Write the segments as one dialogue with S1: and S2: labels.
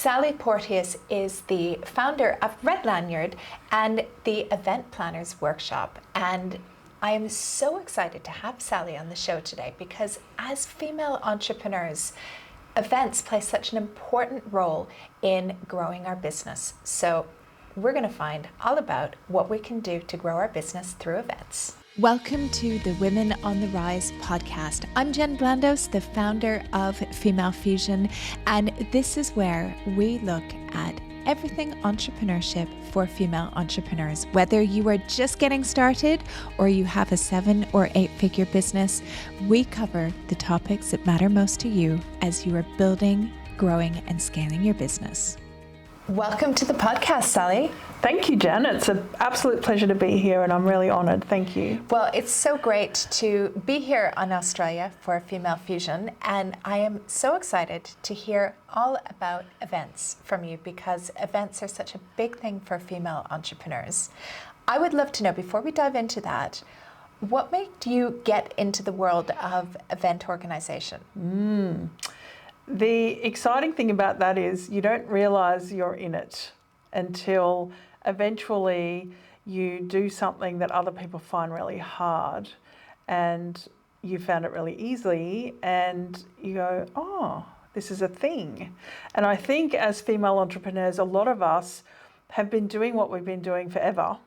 S1: Sally Porteous is the founder of Red Lanyard and the Event Planners Workshop. And I am so excited to have Sally on the show today because as female entrepreneurs, events play such an important role in growing our business. So we're going to find all about what we can do to grow our business through events. Welcome to the Women on the Rise podcast. I'm Jen Blandos, the founder of Female Fusion, and this is where we look at everything entrepreneurship for female entrepreneurs. Whether you are just getting started or you have a 7 or 8 figure business, we cover the topics that matter most to you as you are building, growing, and scaling your business. Welcome to the podcast, Sally.
S2: Thank you, Jen. It's an absolute pleasure to be here and I'm really honoured. Thank you.
S1: Well, it's so great to be here in Australia for Female Fusion, and I am so excited to hear all about events from you because events are such a big thing for female entrepreneurs. I would love to know, before we dive into that, what made you get into the world of event organisation?
S2: The exciting thing about that is you don't realise you're in it until eventually you do something that other people find really hard and you found it really easily and you go, oh, this is a thing. And I think as female entrepreneurs, a lot of us have been doing what we've been doing forever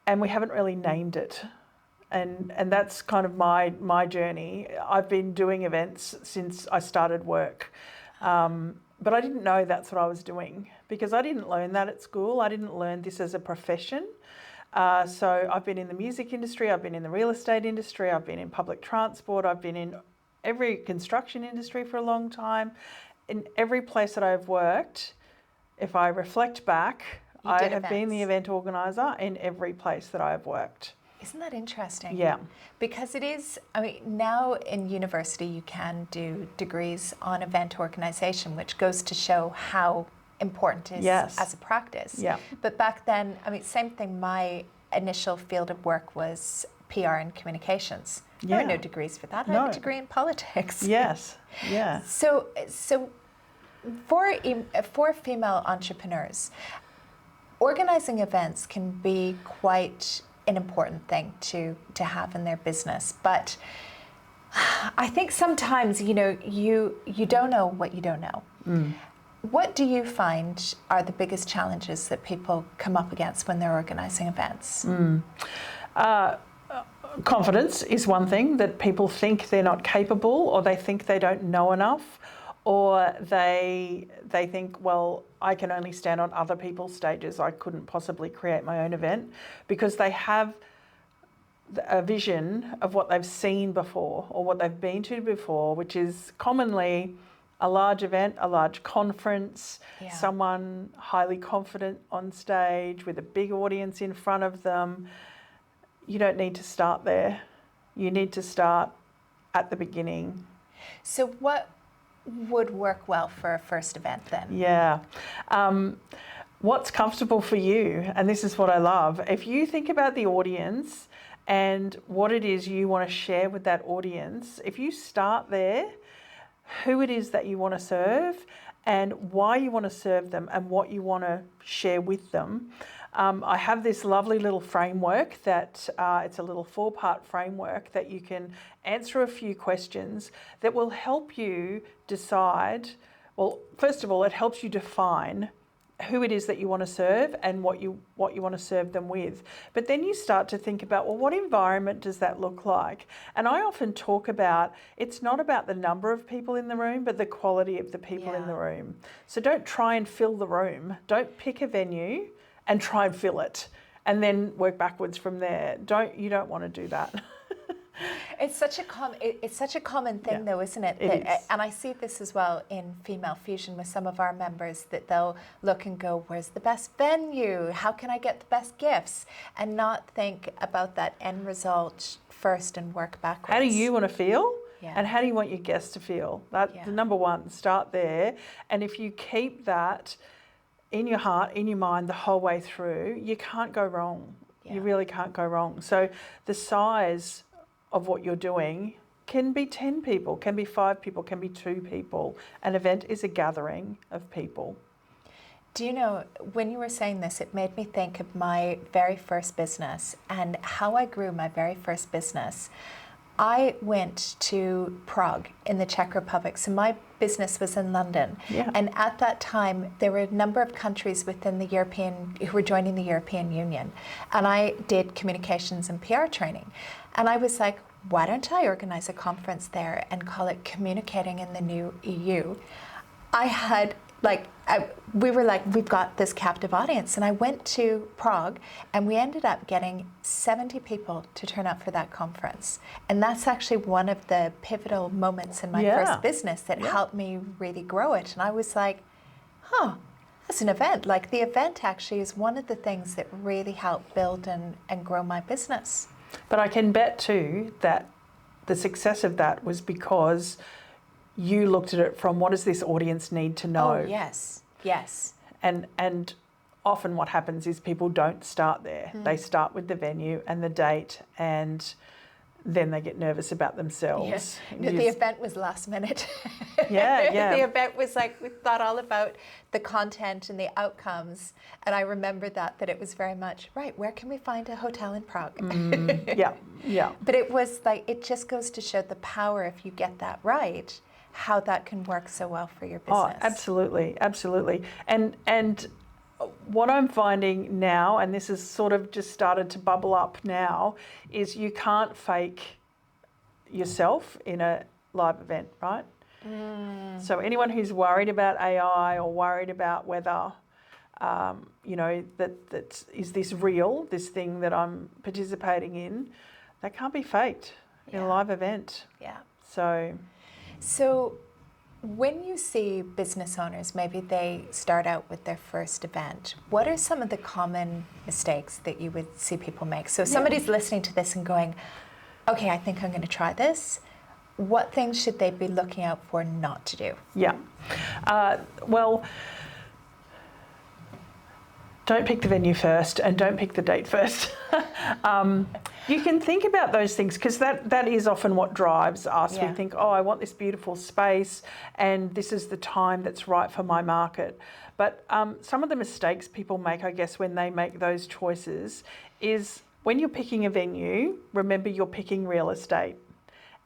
S2: and we haven't really named it. And that's kind of my journey. I've been doing events since I started work. But I didn't know that's what I was doing because I didn't learn that at school. I didn't learn this as a profession. So I've been in the music industry, I've been in the real estate industry, I've been in public transport, I've been in every construction industry for a long time. In every place that I've worked, if I reflect back, I have been the event organiser in every place that I've worked.
S1: Isn't that interesting?
S2: Yeah.
S1: Because it is, I mean, now in university you can do degrees on event organisation, which goes to show how important it is as a practice.
S2: Yeah.
S1: But back then, I mean, same thing, my initial field of work was PR and communications. There were no degrees for that. I had a degree in politics.
S2: Yes, yeah.
S1: So for female entrepreneurs, organising events can be quite an important thing to have in their business, but I think sometimes you don't know what you don't know. What do you find are the biggest challenges that people come up against when they're organising events?
S2: Confidence is one thing, that people think they're not capable or they think they don't know enough, or they think, well, I can only stand on other people's stages. I couldn't possibly create my own event, because they have a vision of what they've seen before or what they've been to before, which is commonly a large event, a large conference, someone highly confident on stage with a big audience in front of them. You don't need to start there. You need to start at the beginning.
S1: So what would work well for a first event then?
S2: Yeah. What's comfortable for you? And this is what I love. If you think about the audience and what it is you want to share with that audience, if you start there, who it is that you want to serve and why you want to serve them and what you want to share with them. I have this lovely little framework that it's a little 4-part framework that you can answer a few questions that will help you decide. Well, first of all, it helps you define who it is that you want to serve and what you want to serve them with. But then you start to think about, well, what environment does that look like? And I often talk about, it's not about the number of people in the room, but the quality of the people in the room. So don't try and fill the room. Don't pick a venue and try and fill it and then work backwards from there. You don't want to do that.
S1: It's such a common thing though, isn't it?
S2: It is.
S1: And I see this as well in Female Fusion with some of our members, that they'll look and go, where's the best venue? How can I get the best gifts? And not think about that end result first and work backwards.
S2: How do you want to feel?
S1: Yeah.
S2: And how do you want your guests to feel? That's the number one, start there. And if you keep that in your heart, in your mind the whole way through, you can't go wrong. You really can't go wrong. So the size of what you're doing can be 10 people, can be 5 people, can be 2 people. An event is a gathering of people.
S1: Do you know, when you were saying this, it made me think of my very first business and how I grew my very first business. I went to Prague in the Czech Republic, so my business was in London.
S2: Yeah.
S1: And at that time, there were a number of countries within the European, who were joining the European Union. And I did communications and PR training. And I was like, why don't I organize a conference there and call it Communicating in the New EU? I had we were like, we've got this captive audience. And I went to Prague and we ended up getting 70 people to turn up for that conference. And that's actually one of the pivotal moments in my first business that helped me really grow it. And I was like, that's an event. Like, the event actually is one of the things that really helped build and grow my business.
S2: But I can bet too that the success of that was because you looked at it from, what does this audience need to know?
S1: Oh, yes.
S2: And often what happens is people don't start there. They start with the venue and the date, and then they get nervous about themselves.
S1: Yeah. The event was last minute.
S2: Yeah.
S1: The event was like, we thought all about the content and the outcomes. And I remember that it was very much, right, where can we find a hotel in Prague?
S2: Yeah.
S1: But it was like, it just goes to show the power, if you get that right, how that can work so well for your business.
S2: Oh, absolutely. And what I'm finding now, and this has sort of just started to bubble up now, is you can't fake yourself in a live event, right? So anyone who's worried about AI or worried about whether, that is this real, this thing that I'm participating in, that can't be faked in a live event.
S1: Yeah.
S2: So
S1: when you see business owners, maybe they start out with their first event, what are some of the common mistakes that you would see people make? So if somebody's listening to this and going, okay, I think I'm going to try this, what things should they be looking out for not to do?
S2: Yeah. Well, don't pick the venue first and don't pick the date first. You can think about those things, because that is often what drives us.
S1: Yeah.
S2: We think, I want this beautiful space and this is the time that's right for my market. But some of the mistakes people make, I guess, when they make those choices is, when you're picking a venue, remember you're picking real estate.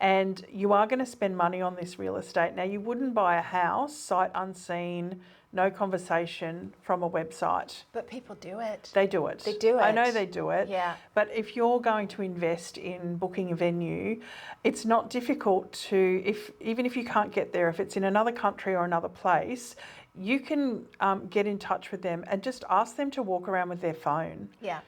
S2: And you are going to spend money on this real estate. Now, you wouldn't buy a house sight unseen, no conversation, from a website.
S1: But people do it.
S2: They do it.
S1: They do it.
S2: I know they do it.
S1: Yeah.
S2: But if you're going to invest in booking a venue, it's not difficult to, even if you can't get there, if it's in another country or another place, you can get in touch with them and just ask them to walk around with their phone.
S1: Yeah.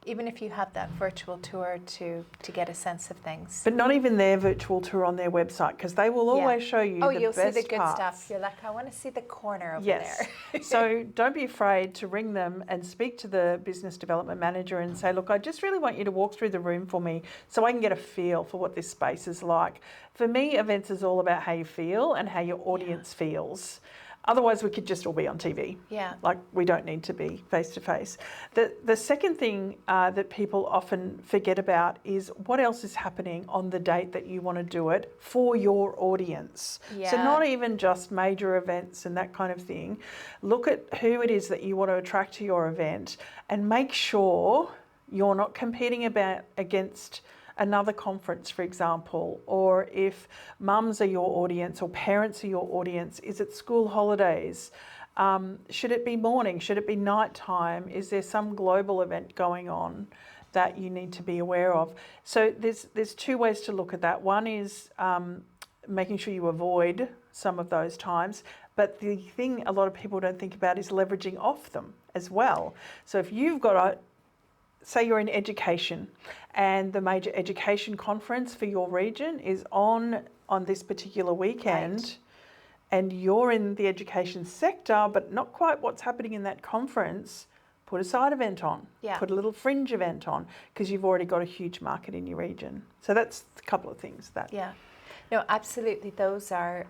S1: Even if you have that virtual tour to get a sense of things.
S2: But not even their virtual tour on their website, because they will always show you the best
S1: you'll see the good
S2: parts.
S1: stuff. You're like, I want to see the corner over
S2: there. So don't be afraid to ring them and speak to the business development manager and say, look, I just really want you to walk through the room for me so I can get a feel for what this space is like. For me, events is all about how you feel and how your audience feels. Otherwise, we could just all be on TV.
S1: Yeah.
S2: Like, we don't need to be face to face. The second thing that people often forget about is what else is happening on the date that you want to do it for your audience.
S1: Yeah.
S2: So not even just major events and that kind of thing. Look at who it is that you want to attract to your event and make sure you're not competing against another conference, for example, or if mums are your audience or parents are your audience, is it school holidays? Should it be morning? Should it be nighttime? Is there some global event going on that you need to be aware of? So there's two ways to look at that. One is making sure you avoid some of those times, but the thing a lot of people don't think about is leveraging off them as well. So if you've got say you're in education and the major education conference for your region is on this particular weekend, right, and you're in the education sector but not quite what's happening in that conference, put a side event on, put a little fringe event on, because you've already got a huge market in your region. So that's a couple of things that...
S1: Yeah. No, absolutely. Those are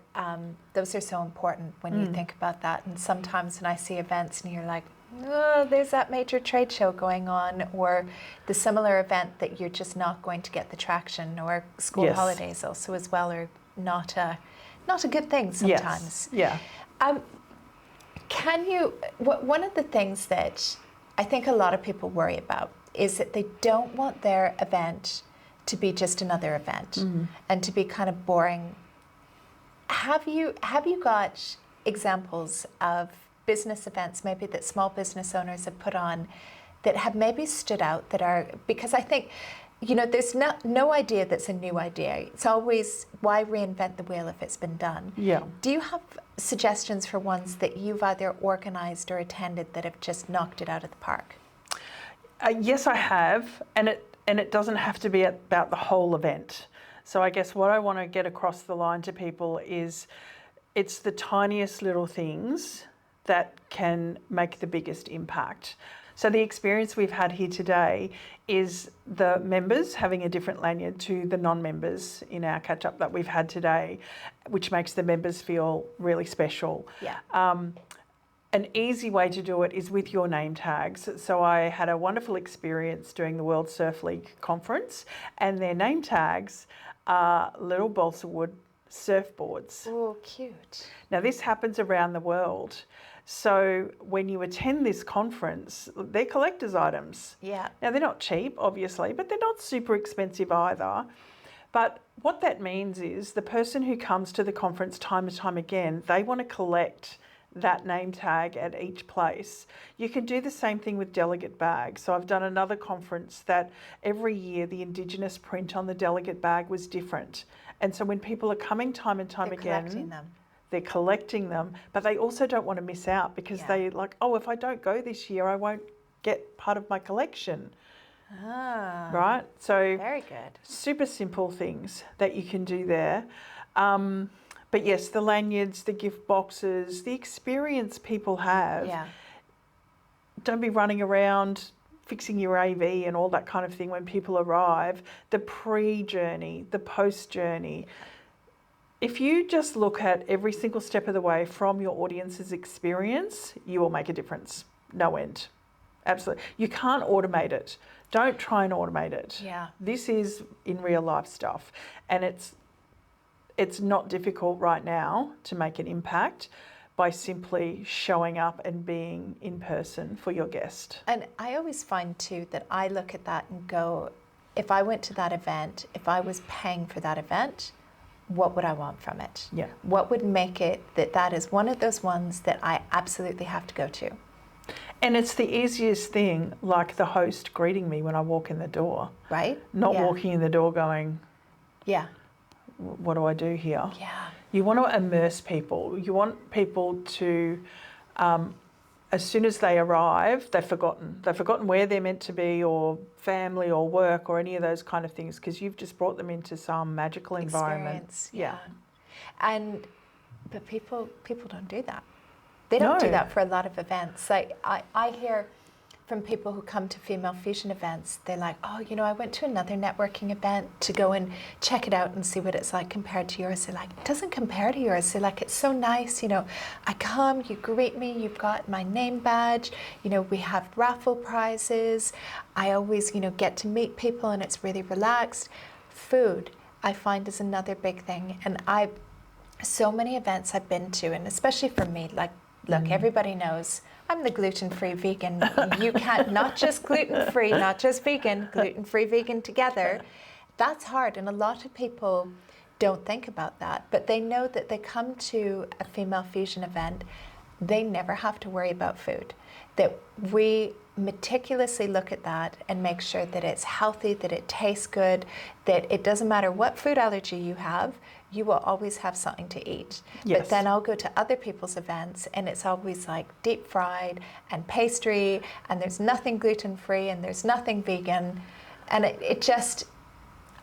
S1: so important when you think about that. And sometimes when I see events and you're like, oh, there's that major trade show going on, or the similar event that you're just not going to get the traction, or school
S2: Yes.
S1: holidays also as well are not a good thing sometimes.
S2: Yes. Yeah.
S1: Can you, one of the things that I think a lot of people worry about is that they don't want their event to be just another event and to be kind of boring. Have you got examples of business events maybe that small business owners have put on that have maybe stood out, that are, because I think, you know, there's no idea that's a new idea. It's always, why reinvent the wheel if it's been done?
S2: Yeah.
S1: Do you have suggestions for ones that you've either organised or attended that have just knocked it out of the park?
S2: Yes, I have, and it doesn't have to be about the whole event. So I guess what I want to get across the line to people is it's the tiniest little things that can make the biggest impact. So the experience we've had here today is the members having a different lanyard to the non-members in our catch-up that we've had today, which makes the members feel really special.
S1: Yeah.
S2: An easy way to do it is with your name tags. So I had a wonderful experience during the World Surf League conference, and their name tags are little balsa wood surfboards.
S1: Oh, cute.
S2: Now this happens around the world. So when you attend this conference, they're collector's items.
S1: Yeah.
S2: Now they're not cheap, obviously, but they're not super expensive either. But what that means is the person who comes to the conference time and time again, they want to collect that name tag at each place. You can do the same thing with delegate bags. So I've done another conference that every year the Indigenous print on the delegate bag was different. And so when people are coming time and time again, they're collecting them, but they also don't want to miss out because they like, oh, if I don't go this year, I won't get part of my collection.
S1: Ah,
S2: right? So
S1: very good.
S2: Super simple things that you can do there. But yes, the lanyards, the gift boxes, the experience people have.
S1: Yeah.
S2: Don't be running around fixing your AV and all that kind of thing when people arrive. The pre-journey, the post-journey. If you just look at every single step of the way from your audience's experience, you will make a difference. No end. Absolutely. You can't automate it. Don't try and automate it.
S1: Yeah.
S2: This is in real life stuff. And it's not difficult right now to make an impact by simply showing up and being in person for your guest.
S1: And I always find too that I look at that and go, if I went to that event, if I was paying for that event, what would I want from it?
S2: Yeah.
S1: What would make it that is one of those ones that I absolutely have to go to?
S2: And it's the easiest thing, like the host greeting me when I walk in the door.
S1: Right?
S2: Not
S1: Yeah.
S2: walking in the door going,
S1: Yeah.
S2: what do I do here?
S1: Yeah.
S2: You want to immerse people. You want people to, as soon as they arrive, they've forgotten where they're meant to be, or family or work or any of those kind of things, because you've just brought them into some magical environment.
S1: Experience. Yeah. But people don't do that. They don't
S2: No.
S1: do that for a lot of events. Like I hear from people who come to Female Fusion events, they're like, oh, you know, I went to another networking event to go and check it out and see what it's like compared to yours. They're like, it doesn't compare to yours. They're like, it's so nice, you know, I come, you greet me, you've got my name badge, you know, we have raffle prizes. I always, you know, get to meet people and it's really relaxed. Food, I find, is another big thing. And so many events I've been to, and especially for me, like, look, everybody knows I'm the gluten-free vegan. You can't, not just gluten-free, not just vegan, gluten-free, vegan together. That's hard, and a lot of people don't think about that, but they know that they come to a Female Fusion event, they never have to worry about food. That we meticulously look at that and make sure that it's healthy, that it tastes good, that it doesn't matter what food allergy you have, you will always have something to eat.
S2: Yes.
S1: But then I'll go to other people's events and it's always like deep fried and pastry, and there's nothing gluten-free and there's nothing vegan. And it just,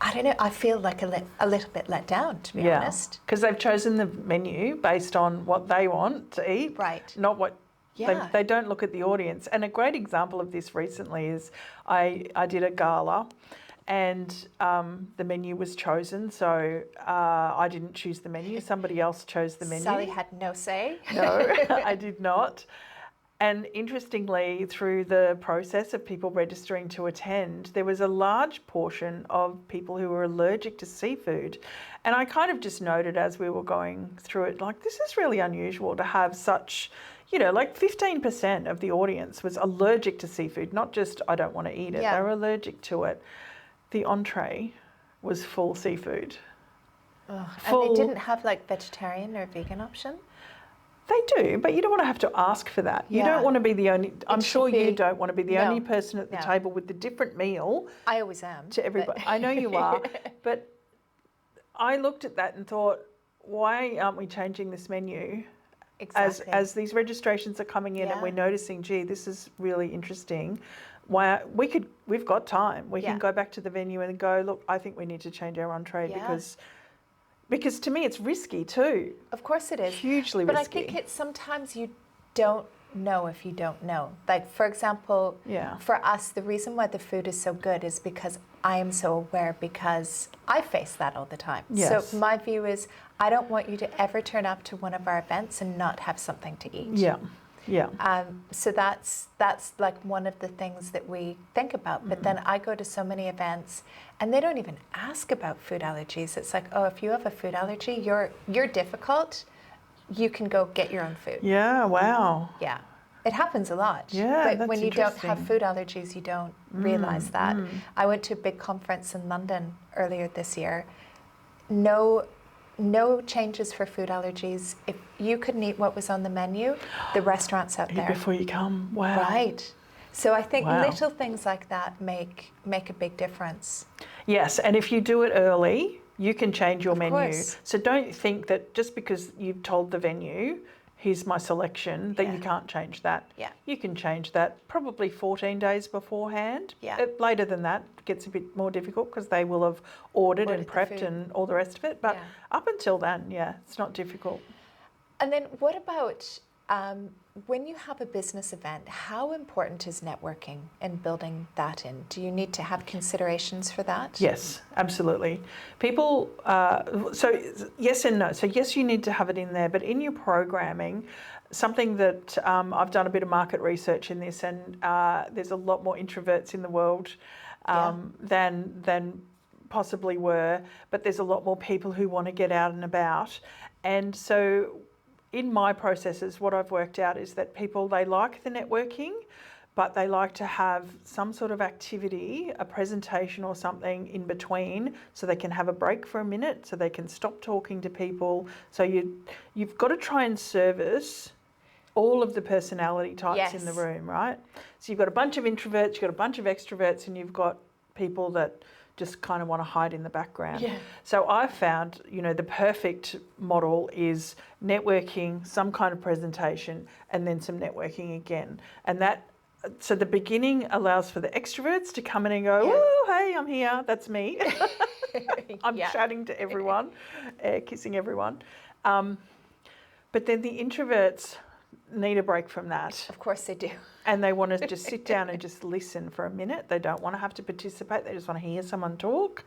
S1: I don't know, I feel like a little bit let down, to be honest.
S2: Because they've chosen the menu based on what they want to eat,
S1: Right.
S2: not what.
S1: Yeah.
S2: They don't look at the audience. And a great example of this recently is I did a gala, and the menu was chosen. So I didn't choose the menu. Somebody else chose the menu.
S1: Sally had no say.
S2: No, I did not. And interestingly, through the process of people registering to attend, there was a large portion of people who were allergic to seafood. And I kind of just noted as we were going through it, like, this is really unusual to have such, like 15% of the audience was allergic to seafood, not just I don't want to eat it,
S1: Yeah.
S2: they were allergic to it. The entree was full seafood.
S1: And they didn't have like vegetarian or vegan option?
S2: They do, but you don't want to have to ask for that. You
S1: Yeah.
S2: don't want to be the only, I'm sure you
S1: be-
S2: don't want to be the
S1: No,
S2: only person at the
S1: no.
S2: table with the different meal
S1: I always am.
S2: to everybody.
S1: but-
S2: I know you are, but I looked at that and thought, why aren't we changing this menu?
S1: Exactly.
S2: As these registrations are coming in and
S1: Yeah.
S2: we're noticing, gee, this is really interesting. We've got time. We
S1: Yeah.
S2: can go back to the venue and go, look, I think we need to change our entree
S1: Yeah.
S2: because to me it's risky too.
S1: Of course it is.
S2: Hugely
S1: But
S2: risky.
S1: I think it's sometimes you don't know if you don't know. Like, for example,
S2: Yeah.
S1: for us, the reason why the food is so good is because I am so aware, because I face that all the time.
S2: Yes.
S1: So my view is, I don't want you to ever turn up to one of our events and not have something to eat.
S2: Yeah. Yeah.
S1: So that's like one of the things that we think about. But then I go to so many events and they don't even ask about food allergies. It's like, oh, if you have a food allergy, you're difficult. You can go get your own food.
S2: Yeah, wow.
S1: Yeah. It happens a lot.
S2: Yeah,
S1: But
S2: that's
S1: when you don't have
S2: interesting.
S1: food allergies, you don't realize that. I went to a big conference in London earlier this year. No changes for food allergies. If you couldn't eat what was on the menu, the restaurant's out
S2: Eat
S1: there.
S2: before you come. Wow.
S1: Right. So I think
S2: Wow.
S1: little things like that make a big difference.
S2: Yes, and if you do it early, you can change your
S1: Of
S2: menu.
S1: course.
S2: So don't think that just because you've told the venue, here's my selection, that you
S1: Yeah.
S2: can't change that.
S1: Yeah.
S2: You can change that probably 14 days beforehand.
S1: Yeah.
S2: Later than that, it gets a bit more difficult because they will have ordered and
S1: the
S2: prepped
S1: food.
S2: and all the rest of it. But
S1: Yeah.
S2: up until then, yeah, it's not difficult.
S1: And then what about when you have a business event, how important is networking and building that in? Do you need to have considerations for that?
S2: Yes, absolutely. People, so yes and no. So yes, you need to have it in there, but in your programming, something that I've done a bit of market research in this, and there's a lot more introverts in the world than possibly were, but there's a lot more people who want to get out and about. And so in my processes, what I've worked out is that people, they like the networking, but they like to have some sort of activity, a presentation or something in between, so they can have a break for a minute, so they can stop talking to people. So you've got to try and service all of the personality types in the
S1: Yes.
S2: room, right? So you've got a bunch of introverts, you've got a bunch of extroverts, and you've got people that just kind of want to hide in the background.
S1: Yeah.
S2: So I've found, the perfect model is networking, some kind of presentation, and then some networking again. And so the beginning allows for the extroverts to come in and go,
S1: Yeah.
S2: oh, hey, I'm here, that's me. I'm
S1: Yeah.
S2: chatting to everyone, kissing everyone. But then the introverts need a break from that.
S1: Of course they do.
S2: And they want to just sit down and just listen for a minute. They don't want to have to participate. They just want to hear someone talk.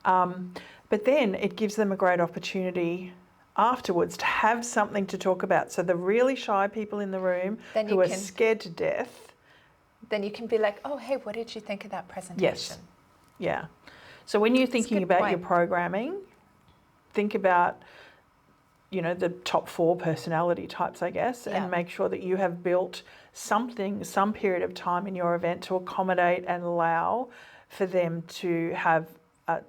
S2: But then it gives them a great opportunity afterwards to have something to talk about. So the really shy people in the room
S1: Then
S2: who
S1: you
S2: are
S1: can-
S2: scared to death.
S1: Then you can be like, oh, hey, what did you think of that presentation?
S2: Yeah. So when you're thinking
S1: good
S2: about your
S1: point.
S2: programming, think about, the top 4 personality types, I guess,
S1: Yeah.
S2: and make sure that you have built some period of time in your event to accommodate and allow for them to have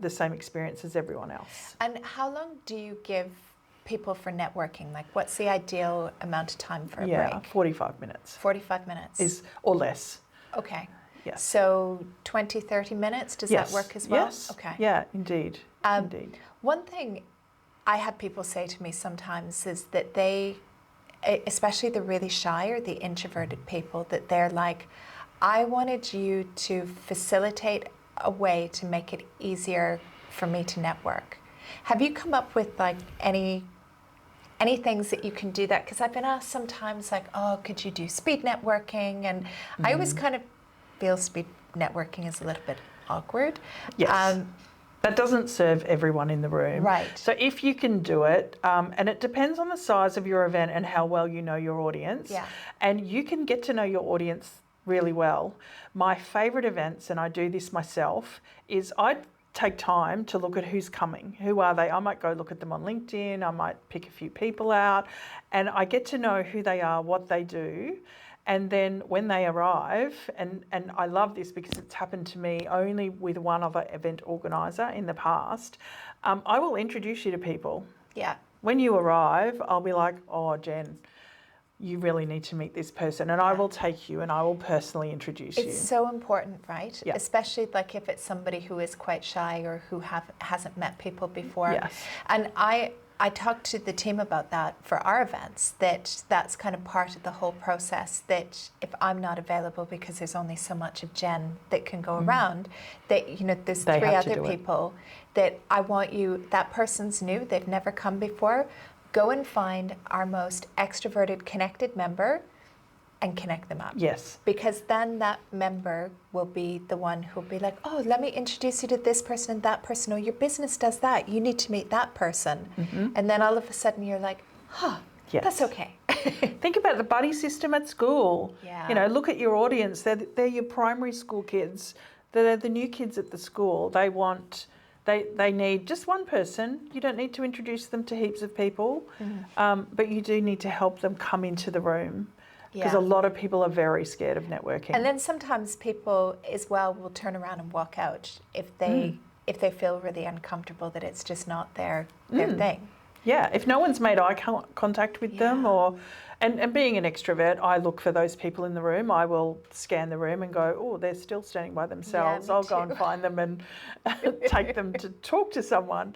S2: the same experience as everyone else.
S1: And how long do you give people for networking? Like, what's the ideal amount of time for a break?
S2: 45 minutes
S1: 45 minutes.
S2: or less.
S1: Okay.
S2: Yes.
S1: So 20, 30 minutes, does
S2: Yes.
S1: that work as well?
S2: Yes.
S1: Okay.
S2: Yeah, indeed. Indeed.
S1: One thing I have people say to me sometimes is that they, especially the really shy or the introverted people, that they're like, I wanted you to facilitate a way to make it easier for me to network. Have you come up with like any things that you can do that? Because I've been asked sometimes like, oh, could you do speed networking? And I always kind of feel speed networking is a little bit awkward.
S2: Yes. That doesn't serve everyone in the room.
S1: Right.
S2: So if you can do it, and it depends on the size of your event and how well you know your audience,
S1: Yeah.
S2: and you can get to know your audience really well. My favourite events, and I do this myself, is I take time to look at who's coming. Who are they? I might go look at them on LinkedIn. I might pick a few people out, and I get to know who they are, what they do. And then when they arrive, and I love this because it's happened to me only with one other event organiser in the past, I will introduce you to people.
S1: Yeah.
S2: When you arrive, I'll be like, oh, Jen, you really need to meet this person. And I will take you and I will personally introduce you.
S1: It's so important, right?
S2: Yeah.
S1: Especially like if it's somebody who is quite shy or who hasn't met people before.
S2: Yes.
S1: And I talked to the team about that for our events, that's kind of part of the whole process, that if I'm not available because there's only so much of Jen that can go around, that, you know, there's
S2: They
S1: three
S2: have to
S1: other
S2: do it.
S1: people that I want you, that person's new, they've never come before, go and find our most extroverted, connected member and connect them up.
S2: Yes.
S1: Because then that member will be the one who'll be like, oh, let me introduce you to this person and that person. Oh, your business does that. You need to meet that person. And then all of a sudden you're like, huh,
S2: Yes.
S1: that's okay.
S2: Think about the buddy system at school.
S1: Yeah.
S2: You know, look at your audience. They're your primary school kids. They're the new kids at the school. They need just one person. You don't need to introduce them to heaps of people, but you do need to help them come into the room. Because a lot of people are very scared of networking.
S1: And then sometimes people as well will turn around and walk out if they feel really uncomfortable, that it's just not their thing.
S2: Yeah, if no one's made eye contact with them, and being an extrovert, I look for those people in the room. I will scan the room and go, oh, they're still standing by themselves.
S1: me
S2: I'll go
S1: too.
S2: and find them and take them to talk to someone,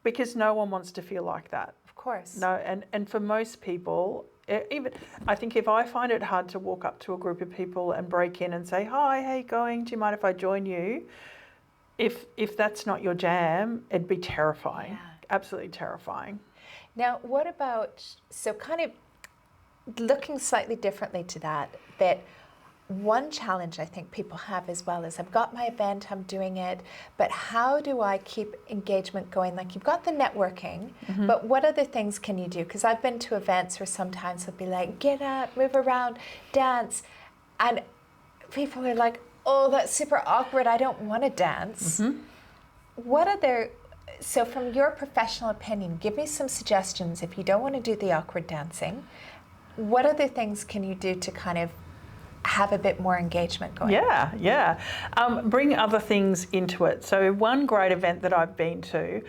S2: because no one wants to feel like that.
S1: Of course.
S2: No, and for most people, even I think if I find it hard to walk up to a group of people and break in and say, hi, how you going? Do you mind if I join you? If that's not your jam, it'd be terrifying.
S1: Yeah.
S2: Absolutely terrifying.
S1: Now, what about, so kind of looking slightly differently to that one challenge I think people have as well is, I've got my event, I'm doing it, but how do I keep engagement going? Like, you've got the networking, but what other things can you do? Because I've been to events where sometimes they'll be like, get up, move around, dance, and people are like, oh, that's super awkward, I don't want to dance. What other, so from your professional opinion, give me some suggestions if you don't want to do the awkward dancing. What other things can you do to kind of have a bit more engagement going?
S2: Yeah. Bring other things into it. So one great event that I've been to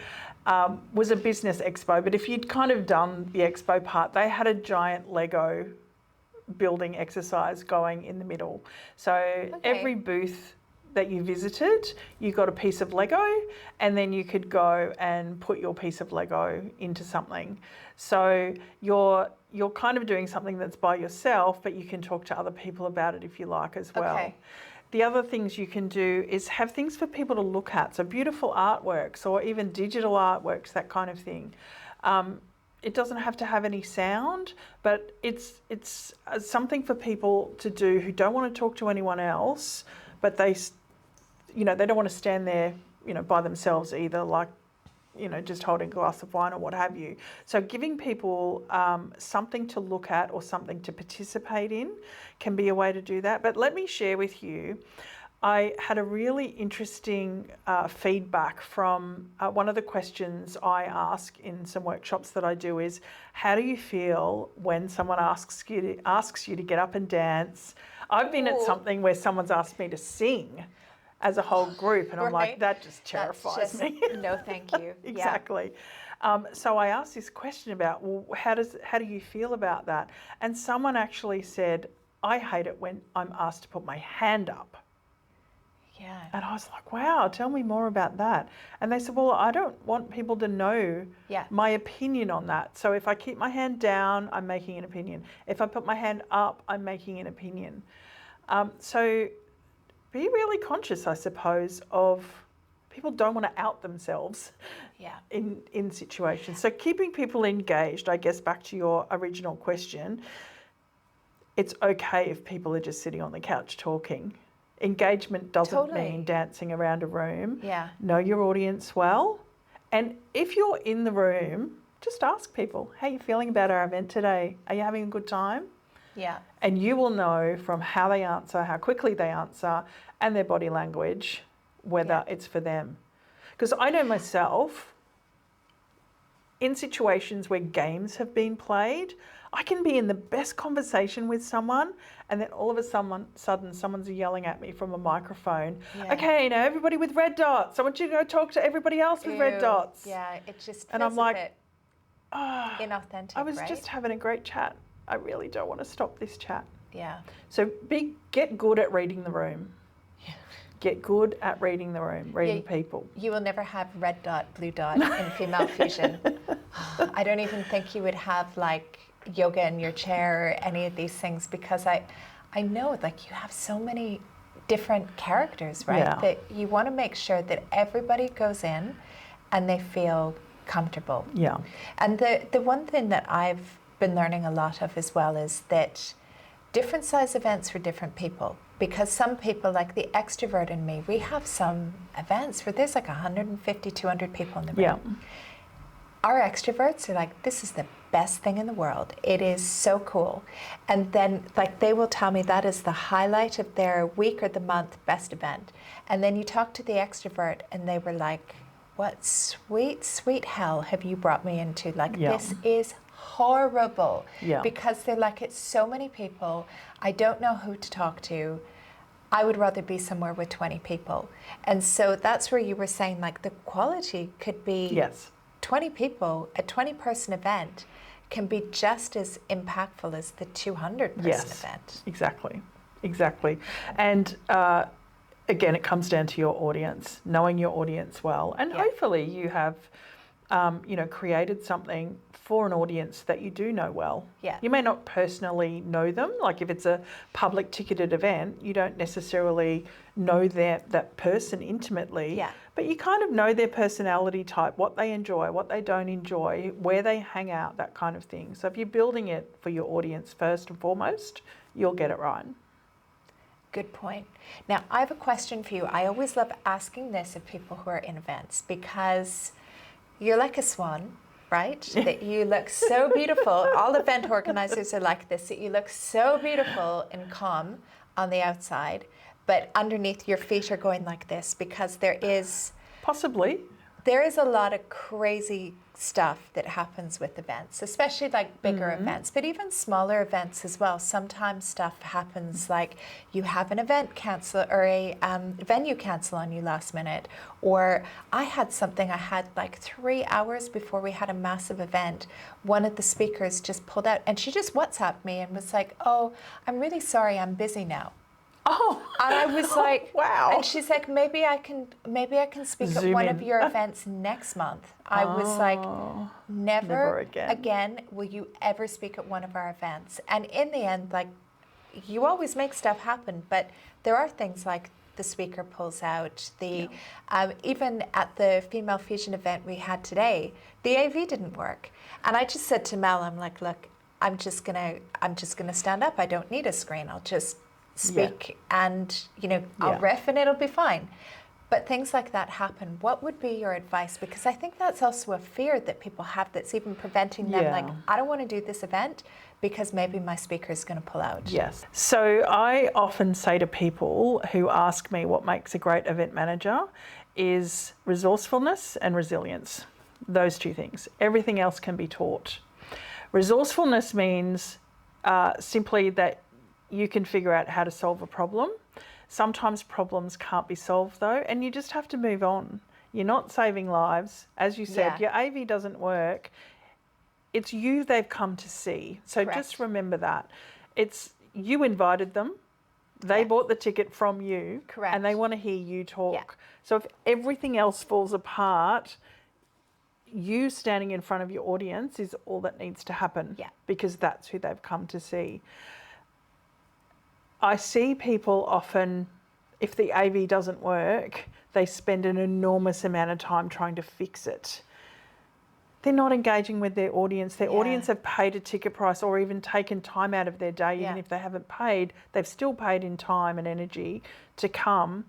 S2: was a business expo, but if you'd kind of done the expo part, they had a giant Lego building exercise going in the middle. So every booth that you visited, you got a piece of Lego, and then you could go and put your piece of Lego into something. So you're kind of doing something that's by yourself, but you can talk to other people about it if you like as well.
S1: Okay.
S2: The other things you can do is have things for people to look at. So beautiful artworks or even digital artworks, that kind of thing. It doesn't have to have any sound, but it's something for people to do who don't want to talk to anyone else, but they don't want to stand there, by themselves either, like, just holding a glass of wine or what have you. So giving people something to look at or something to participate in can be a way to do that. But let me share with you, I had a really interesting feedback from one of the questions I ask in some workshops that I do is, how do you feel when someone asks you to get up and dance? I've been at something where someone's asked me to sing as a whole group, and I'm like, that just terrifies me.
S1: No, thank you.
S2: Exactly. So I asked this question about, well, how do you feel about that? And someone actually said, I hate it when I'm asked to put my hand up.
S1: Yeah.
S2: And I was like, wow, tell me more about that. And they said, well, I don't want people to know my opinion on that. So if I keep my hand down, I'm making an opinion. If I put my hand up, I'm making an opinion. So be really conscious, I suppose, of people don't want to out themselves in situations. So keeping people engaged, I guess back to your original question, it's okay if people are just sitting on the couch talking. Engagement doesn't
S1: Totally.
S2: mean dancing around a room.
S1: Yeah.
S2: Know your audience well. And if you're in the room, just ask people, how are you feeling about our event today? Are you having a good time?
S1: Yeah.
S2: And you will know from how they answer, how quickly they answer, and their body language, whether it's for them. Because I know myself, in situations where games have been played, I can be in the best conversation with someone, and then all of a sudden someone's yelling at me from a microphone.
S1: Yeah.
S2: Okay, now everybody with red dots. I want you to go talk to everybody else with red
S1: Ew.
S2: dots.
S1: Yeah, it just
S2: And
S1: feels
S2: I'm like,
S1: a bit inauthentic,
S2: I was
S1: right?
S2: just having a great chat. I really don't want to stop this chat.
S1: Yeah.
S2: So get good at reading the room.
S1: Yeah.
S2: Get good at reading the room, reading people.
S1: You will never have red dot, blue dot in female fusion. I don't even think you would have like yoga in your chair or any of these things, because I know like you have so many different characters, right?
S2: Yeah.
S1: That you want to make sure that everybody goes in and they feel comfortable.
S2: Yeah.
S1: And the one thing that I've been learning a lot of as well is that different size events for different people. Because some people, like the extrovert in me, we have some events where there's like 150, 200 people in the room.
S2: Yeah.
S1: Our extroverts are like, this is the best thing in the world. It is so cool. And then like they will tell me that is the highlight of their week or the month best event. And then you talk to the extrovert and they were like, what sweet, sweet hell have you brought me into? Like this is horrible.
S2: Yeah.
S1: Because they're like, it's so many people. I don't know who to talk to. I would rather be somewhere with 20 people. And so that's where you were saying like the quality could be 20 people, a 20-person event can be just as impactful as the 200-person event.
S2: Exactly. And again, it comes down to your audience, knowing your audience well. And hopefully you have, created something for an audience that you do know well.
S1: Yeah.
S2: You may not personally know them. Like if it's a public ticketed event, you don't necessarily know that person intimately.
S1: Yeah.
S2: But you kind of know their personality type, what they enjoy, what they don't enjoy, where they hang out, that kind of thing. So if you're building it for your audience first and foremost, you'll get it right.
S1: Good point. Now, I have a question for you. I always love asking this of people who are in events because you're like a swan, right? That you look so beautiful. All event organizers are like this, that you look so beautiful and calm on the outside, but underneath your feet are going like this because there is a lot of crazy stuff that happens with events, especially like bigger events, but even smaller events as well. Sometimes stuff happens like you have an event cancel or a venue cancel on you last minute. Or I had like 3 hours before we had a massive event. One of the speakers just pulled out and she just WhatsApped me and was like, oh, I'm really sorry, I'm busy now.
S2: Oh,
S1: and I was like,
S2: wow.
S1: And she's like, maybe I can speak
S2: Zoom
S1: at one
S2: in.
S1: of your events next month. I was like, never again will you ever speak at one of our events. And in the end, like, you always make stuff happen, but there are things like the speaker pulls out. Even at the Female Fusion event we had today, the AV didn't work, and I just said to Mel, I'm like, look, I'm just gonna stand up. I don't need a screen. I'll just speak and I'll riff and it'll be fine. But things like that happen. What would be your advice? Because I think that's also a fear that people have that's even preventing them. Like, I don't want to do this event because maybe my speaker is going to pull out.
S2: Yes. So I often say to people who ask me what makes a great event manager is resourcefulness and resilience. Those two things. Everything else can be taught. Resourcefulness means simply that you can figure out how to solve a problem. Sometimes problems can't be solved though, and you just have to move on. You're not saving lives. As you said, your AV doesn't work. It's you they've come to see. So just remember that. It's you invited them. They bought the ticket from you.
S1: Correct.
S2: And they want to hear you talk. So if everything else falls apart, you standing in front of your audience is all that needs to happen. Because that's who they've come to see. I see people often, if the AV doesn't work, they spend an enormous amount of time trying to fix it. they're not engaging with their audience. Their
S1: Yeah.
S2: audience have paid a ticket price or even taken time out of their day. Even
S1: Yeah.
S2: if they haven't paid, they've still paid in time and energy to come,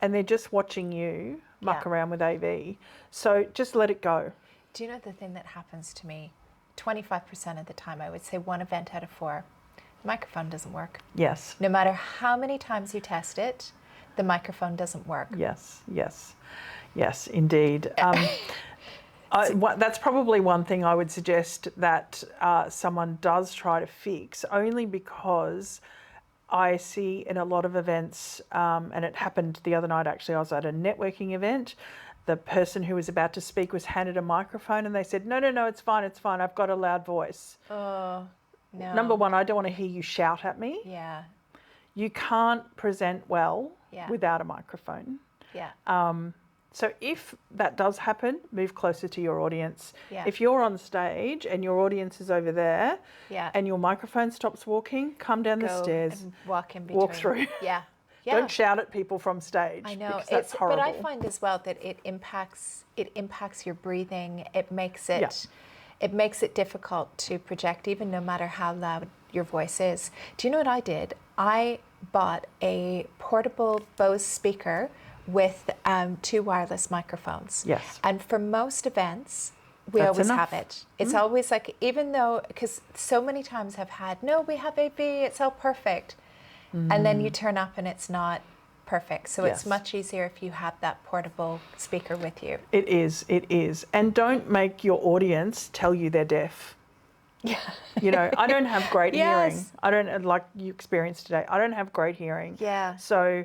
S2: and they're just watching you muck
S1: Yeah.
S2: around with AV. So just let it go.
S1: Do you know the thing that happens to me 25% of the time? I would say 1 event out of 4, the microphone doesn't work.
S2: Yes.
S1: No matter how many times you test it, the microphone doesn't work.
S2: Yes, yes, yes, indeed. That's probably one thing I would suggest that someone does try to fix, only because I see in a lot of events, and it happened the other night actually, I was at a networking event. The person who was about to speak was handed a microphone and they said, no, it's fine, I've got a loud voice.
S1: Oh, no.
S2: Number one, I don't want to hear you shout at me.
S1: Yeah.
S2: You can't present well
S1: Yeah.
S2: without a microphone.
S1: Yeah.
S2: So if that does happen, move closer to your audience.
S1: Yeah.
S2: If you're on stage and your audience is over there
S1: Yeah.
S2: and your microphone stops working, come down the
S1: Go
S2: stairs,
S1: and walk in between.
S2: walk through.
S1: Yeah. Yeah.
S2: Don't shout at people from stage.
S1: I know.
S2: Because that's horrible.
S1: But I find as well that it impacts your breathing. It makes it difficult to project, even no matter how loud your voice is. Do you know what I did? I bought a portable Bose speaker with 2 wireless microphones.
S2: Yes.
S1: And for most events, we
S2: That's
S1: always
S2: enough.
S1: have it. It's always like, even though, because so many times I've had, no, we have AV, it's all perfect. And then you turn up and it's not perfect. So
S2: Yes.
S1: it's much easier if you have that portable speaker with you.
S2: It is. And don't make your audience tell you they're deaf.
S1: Yeah.
S2: You know, I don't have great hearing.
S1: Yes.
S2: I don't, like you experienced today, I don't have great hearing.
S1: Yeah.
S2: So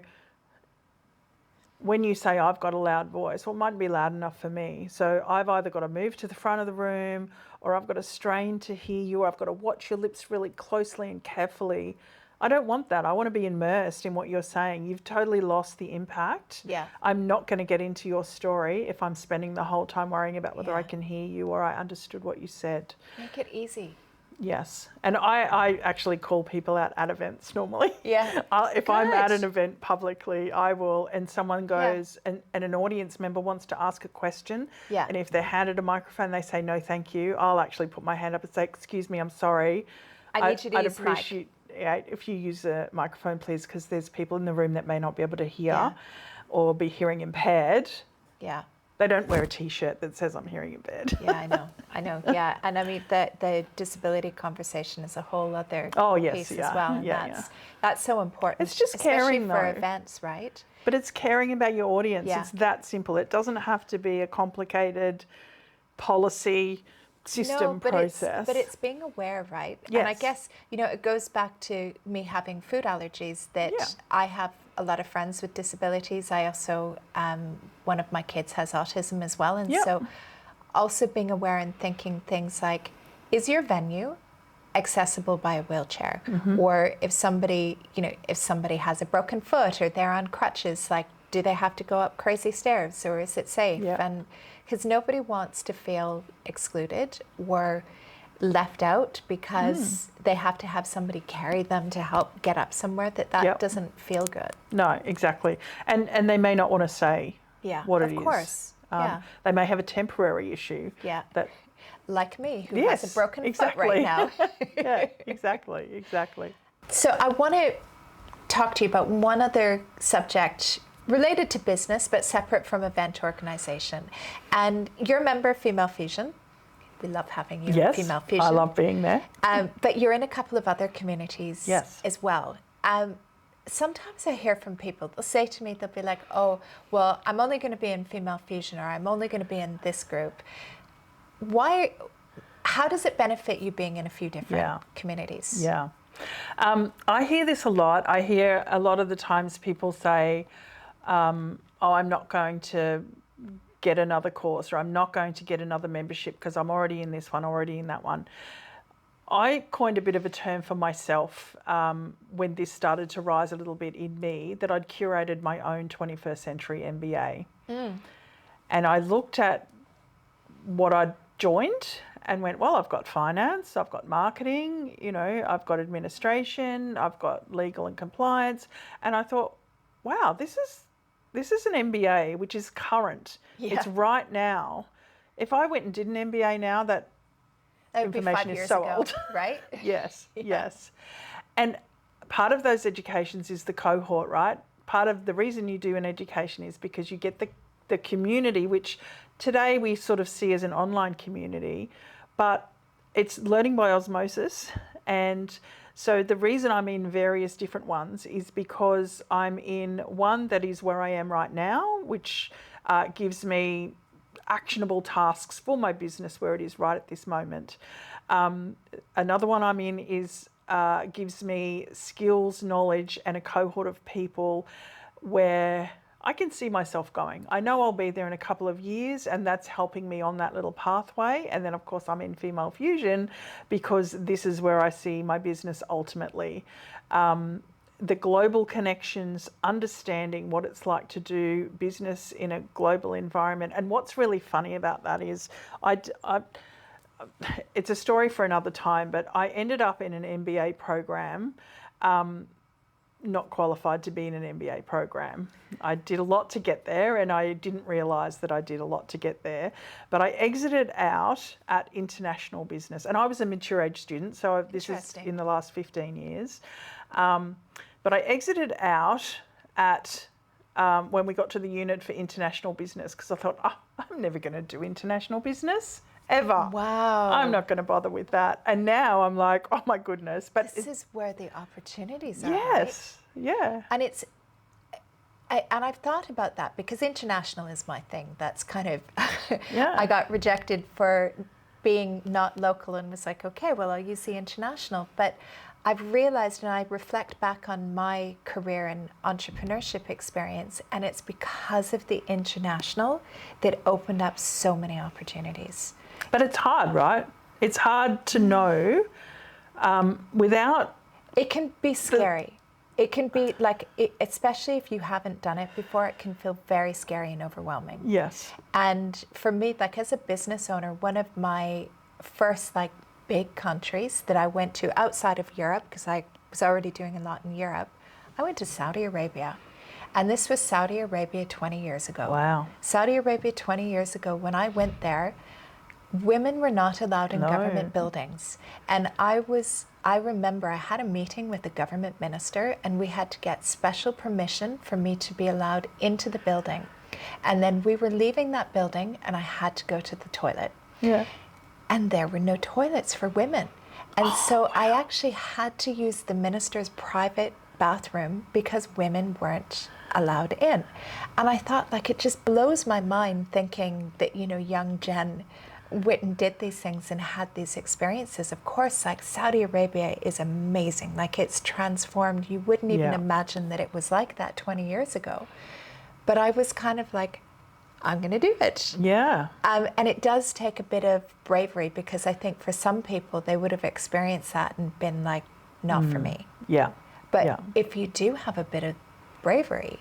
S2: when you say I've got a loud voice, well, it mightn't be loud enough for me. So I've either got to move to the front of the room, or I've got to strain to hear you, or I've got to watch your lips really closely and carefully. I don't want that. I want to be immersed in what you're saying. You've totally lost the impact.
S1: Yeah.
S2: I'm not going to get into your story if I'm spending the whole time worrying about whether
S1: Yeah.
S2: I can hear you or I understood what you said.
S1: Make it easy.
S2: Yes. And I actually call people out at events normally.
S1: Yeah.
S2: If I'm at
S1: Good.
S2: an event publicly, I will, and someone goes, and an audience member wants to ask a question.
S1: Yeah.
S2: And if they're handed a microphone, they say, no, thank you. I'll actually put my hand up and say, excuse me, I'm sorry.
S1: I need you to
S2: I'd
S1: use the mic.
S2: appreciate if you use a microphone, please, because there's people in the room that may not be able to hear
S1: Yeah.
S2: or be hearing impaired.
S1: Yeah.
S2: They don't wear a T-shirt that says I'm hearing impaired.
S1: Yeah, I know. Yeah. And I mean, the disability conversation is a whole other piece
S2: yeah,
S1: as well. And
S2: yeah.
S1: that's so important.
S2: It's just
S1: especially
S2: caring,
S1: for
S2: though.
S1: events, right?
S2: But it's caring about your audience.
S1: Yeah.
S2: It's that simple. It doesn't have to be a complicated policy system process.
S1: But it's being aware, right?
S2: Yes.
S1: And I guess, it goes back to me having food allergies, that
S2: Yeah.
S1: I have a lot of friends with disabilities. I also, one of my kids has autism as well. And
S2: Yep.
S1: so also being aware and thinking things like, is your venue accessible by a wheelchair?
S2: Mm-hmm.
S1: Or if somebody has a broken foot or they're on crutches, like, do they have to go up crazy stairs, or is it safe?
S2: Yep.
S1: And because nobody wants to feel excluded or left out because they have to have somebody carry them to help get up somewhere, that
S2: Yep.
S1: doesn't feel good.
S2: No, exactly. And they may not want to say what it is.
S1: Of course. Yeah.
S2: They may have a temporary issue.
S1: Yeah.
S2: That,
S1: Like me, who
S2: yes,
S1: has a broken
S2: exactly.
S1: foot right now.
S2: yeah, exactly.
S1: So I want to talk to you about one other subject related to business, but separate from event organization. And you're a member of Female Fusion. We love having you
S2: Yes,
S1: in Female Fusion.
S2: I love being there.
S1: But you're in a couple of other communities
S2: Yes.
S1: as well. Sometimes I hear from people, they'll say to me, they'll be like, oh, well, I'm only going to be in Female Fusion, or I'm only going to be in this group. How does it benefit you being in a few different communities?
S2: Yeah. I hear this a lot. I hear a lot of the times people say, oh, I'm not going to get another course, or I'm not going to get another membership because I'm already in this one, already in that one. I coined a bit of a term for myself when this started to rise a little bit in me, that I'd curated my own 21st century MBA. And I looked at what I'd joined and went, well, I've got finance, I've got marketing, I've got administration, I've got legal and compliance. And I thought, wow, this is an MBA which is current.
S1: Yeah.
S2: It's right now. If I went and did an MBA now, that
S1: That would be 5
S2: information is
S1: years
S2: so
S1: ago,
S2: old.
S1: right?
S2: Yes,
S1: Yeah.
S2: yes. And part of those educations is the cohort, right? Part of the reason you do an education is because you get the community, which today we sort of see as an online community, but it's learning by osmosis. And so the reason I'm in various different ones is because I'm in one that is where I am right now, which gives me actionable tasks for my business where it is right at this moment. Another one I'm in is gives me skills, knowledge, and a cohort of people where I can see myself going. I know I'll be there in a couple of years, and that's helping me on that little pathway. And then, of course, I'm in Female Fusion because this is where I see my business ultimately. The global connections, understanding what it's like to do business in a global environment. And what's really funny about that is it's a story for another time, but I ended up in an MBA program, not qualified to be in an MBA program. I did a lot to get there, and I didn't realise that I did a lot to get there. But I exited out at international business, and I was a mature age student, so this is in the last 15 years. But I exited out at when we got to the unit for international business because I thought, I'm never going to do international business. Ever.
S1: Wow.
S2: I'm not going to bother with that. And now I'm like, oh my goodness. But
S1: this is where the opportunities are.
S2: Yes.
S1: Right?
S2: Yeah.
S1: And and I've thought about that because international is my thing. That's kind of,
S2: Yeah.
S1: I got rejected for being not local and was like, okay, well, I'll use the international. But I've realized, and I reflect back on my career and entrepreneurship experience, and it's because of the international that opened up so many opportunities.
S2: But it's hard, right? It's hard to know without...
S1: It can be scary. It can be like, especially if you haven't done it before, it can feel very scary and overwhelming.
S2: Yes.
S1: And for me, like as a business owner, one of my first big countries that I went to outside of Europe, because I was already doing a lot in Europe, I went to Saudi Arabia. And this was Saudi Arabia 20 years ago.
S2: Wow.
S1: Saudi Arabia 20 years ago, when I went there, women were not allowed in government buildings. And I remember I had a meeting with the government minister, and we had to get special permission for me to be allowed into the building. And then we were leaving that building, and I had to go to the toilet.
S2: Yeah.
S1: And there were no toilets for women. And so I actually had to use the minister's private bathroom because women weren't allowed in. And I thought, it just blows my mind thinking that, young Jen went and did these things and had these experiences. Of course, Saudi Arabia is amazing. It's transformed. You wouldn't even imagine that it was like that 20 years ago. But I was kind of like, I'm going to do it.
S2: Yeah.
S1: And it does take a bit of bravery because I think for some people, they would have experienced that and been like, not for me.
S2: Yeah.
S1: But if you do have a bit of bravery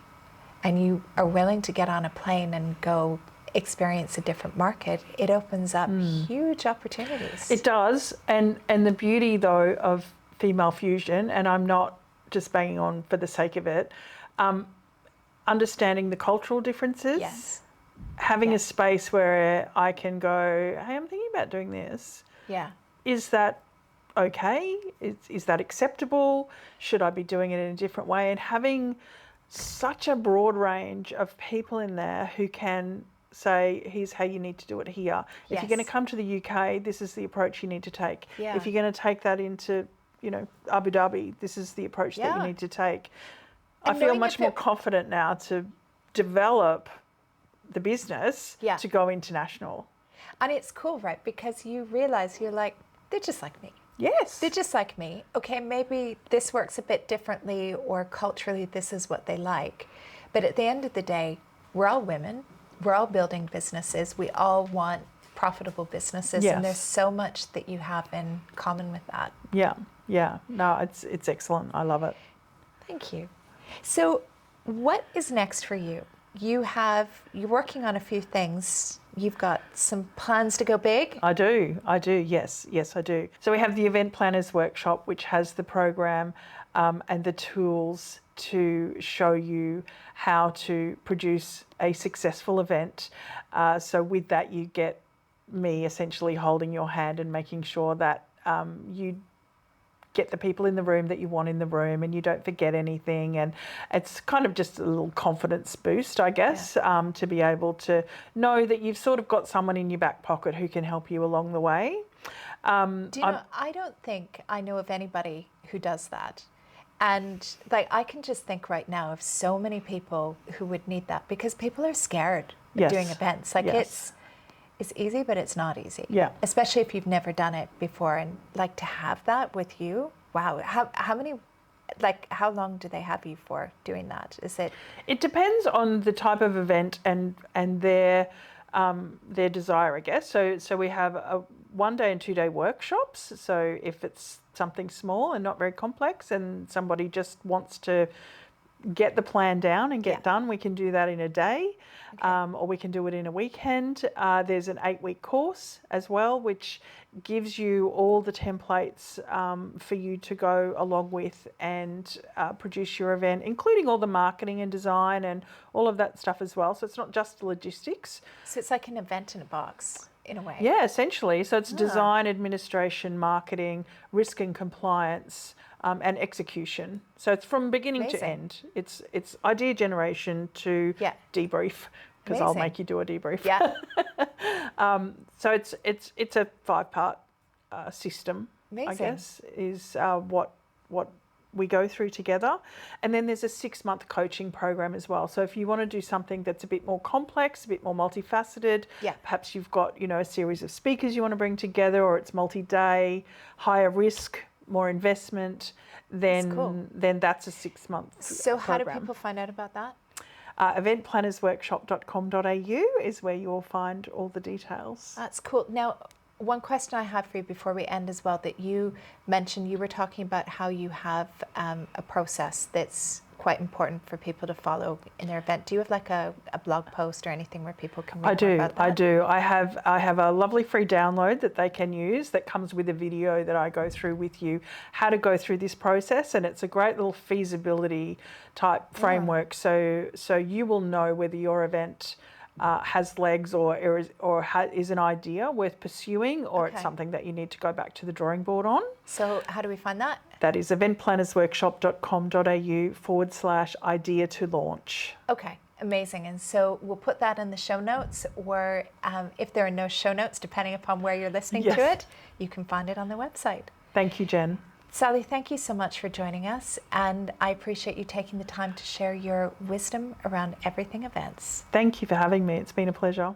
S1: and you are willing to get on a plane and go experience a different market, it opens up huge opportunities.
S2: It does. And the beauty, though, of Female Fusion, and I'm not just banging on for the sake of it, understanding the cultural differences.
S1: Yes.
S2: Having a space where I can go, hey, I'm thinking about doing this.
S1: Yeah.
S2: Is that okay? Is that acceptable? Should I be doing it in a different way? And having such a broad range of people in there who can say, here's how you need to do it here. If you're going to come to the UK, this is the approach you need to take.
S1: Yeah.
S2: If you're going to take that into, Abu Dhabi, this is the approach that you need to take.
S1: And
S2: I feel much more confident now to develop the business to go international.
S1: And it's cool, right? Because you realize you're like, they're just like me.
S2: Yes.
S1: They're just like me. Okay, maybe this works a bit differently or culturally this is what they like. But at the end of the day, we're all women. We're all building businesses. We all want profitable businesses.
S2: Yes.
S1: And there's so much that you have in common with that.
S2: Yeah. Yeah. No, it's excellent. I love it.
S1: Thank you. So what is next for you? You're working on a few things. You've got some plans to go big?
S2: I do. Yes, I do. So we have the Event Planners Workshop, which has the program and the tools to show you how to produce a successful event. So with that, you get me essentially holding your hand and making sure that you get the people in the room that you want in the room and you don't forget anything. And it's kind of just a little confidence boost, I guess, to be able to know that you've sort of got someone in your back pocket who can help you along the way.
S1: Do you know, I don't think I know of anybody who does that. And like, I can just think right now of so many people who would need that, because people are scared of doing events. Like it's easy, but it's not easy.
S2: Yeah.
S1: Especially if you've never done it before. And like, to have that with you, wow. How many, like, how long do they have you for doing that? Is it?
S2: It depends on the type of event and their desire, I guess. So we have a 1 day and 2 day workshops. So if it's something small and not very complex and somebody just wants to get the plan down and get done, we can do that in a day. Or we can do it in a weekend. There's an 8-week course as well, which gives you all the templates for you to go along with and produce your event, including all the marketing and design and all of that stuff as well. So it's not just logistics.
S1: So it's like an event in a box, in a way.
S2: Yeah, essentially. So it's design, administration, marketing, risk and compliance, and execution. So it's from beginning to end. It's idea generation to debrief, because I'll make you do a debrief.
S1: Yeah.
S2: So it's a 5-part system.
S1: Amazing.
S2: I guess is what we go through together. And then there's a 6-month coaching program as well. So if you want to do something that's a bit more complex, a bit more multifaceted, perhaps you've got, a series of speakers you want to bring together, or it's multi-day, higher risk, more investment, then that's a 6-month
S1: So how
S2: program.
S1: do people find out about that?
S2: Eventplannersworkshop.com.au is where you'll find all the details.
S1: That's cool. Now, one question I have for you before we end as well, that you mentioned, you were talking about how you have a process that's quite important for people to follow in their event. Do you have like a blog post or anything where people can read more about that?
S2: I do. I have a lovely free download that they can use that comes with a video that I go through with you, how to go through this process, and it's a great little feasibility type framework. So you will know whether your event has legs or is an idea worth pursuing, or it's something that you need to go back to the drawing board on.
S1: So how do we find that?
S2: That is eventplannersworkshop.com.au/idea to launch.
S1: Okay, amazing. And so we'll put that in the show notes, or if there are no show notes, depending upon where you're listening to it, you can find it on the website.
S2: Thank you, Jen.
S1: Sally, thank you so much for joining us, and I appreciate you taking the time to share your wisdom around everything events.
S2: Thank you for having me. It's been a pleasure.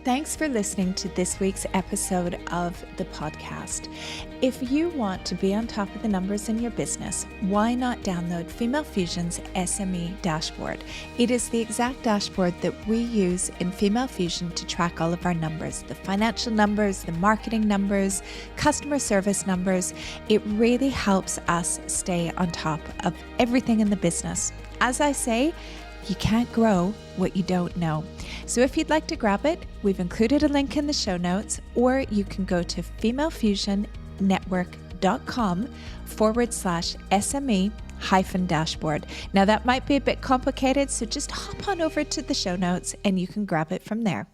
S1: Thanks for listening to this week's episode of the podcast. If you want to be on top of the numbers in your business, why not download Female Fusion's SME dashboard? It is the exact dashboard that we use in Female Fusion to track all of our numbers, the financial numbers, the marketing numbers, customer service numbers. It really helps us stay on top of everything in the business. As I say, you can't grow what you don't know. So if you'd like to grab it, we've included a link in the show notes, or you can go to femalefusionnetwork.com/SME-dashboard. Now that might be a bit complicated, so just hop on over to the show notes and you can grab it from there.